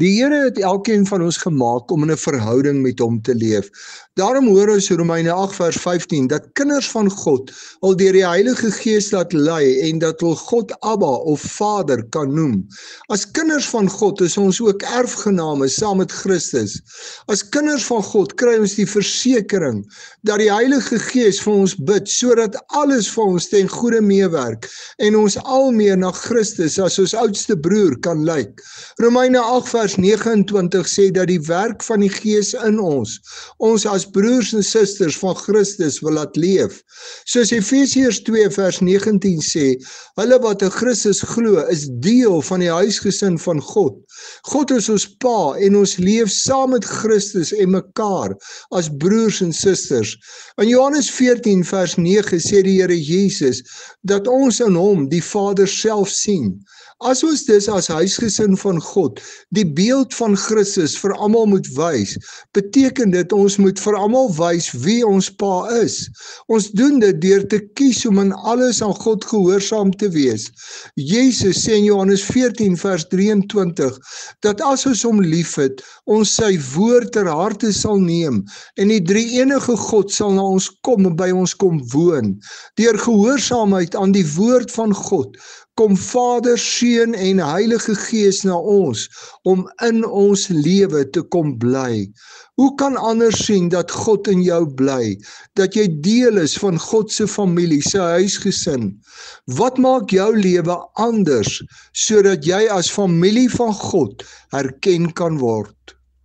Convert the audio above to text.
Die Here het elkeen van ons gemaak om in 'n verhouding met hom te leef. Daarom hoor ons Romeine 8 vers 15 dat kinders van God al deur die Heilige Gees laat lei en dat hulle God Abba of Vader kan noem. As kinders van God is ons ook erfgename saam met Christus. As kinders van God kry ons die versekering dat die Heilige Gees vir ons bid sodat alles vir ons ten goeie meewerk en ons al meer na Christus as ons oudste broer kan lyk. Romeine 8 vers 29 sê dat die werk van die Gees in ons as broers en susters van Christus wil laat leef. Soos Efesiërs 2 vers 19 sê, hulle wat in Christus glo is deel van die huisgesin van God. God is ons pa en ons leef saam met Christus en mekaar as broers en susters. In Johannes 14 vers 9 sê die Here Jesus dat ons in hom die Vader self sien. As ons dus as huisgesin van God die beeld van Christus vir almal moet wys, beteken dit ons moet vir almal wys wie ons pa is. Ons doen dit deur te kies om in alles aan God gehoorsaam te wees. Jesus sê in Johannes 14 vers 23 dat as ons hom liefhet, ons sy woord ter harte sal neem en die drie-enige God sal na ons kom en by ons kom woon. Deur gehoorsaamheid aan die woord van God kom Vader, Seun en Heilige Gees na ons om in ons lewe te kom bly. Hoe kan anders sien dat God in jou bly, dat jy deel is van God se familie, sy huisgesin? Wat maak jou lewe anders sodat jy as familie van God herken kan word?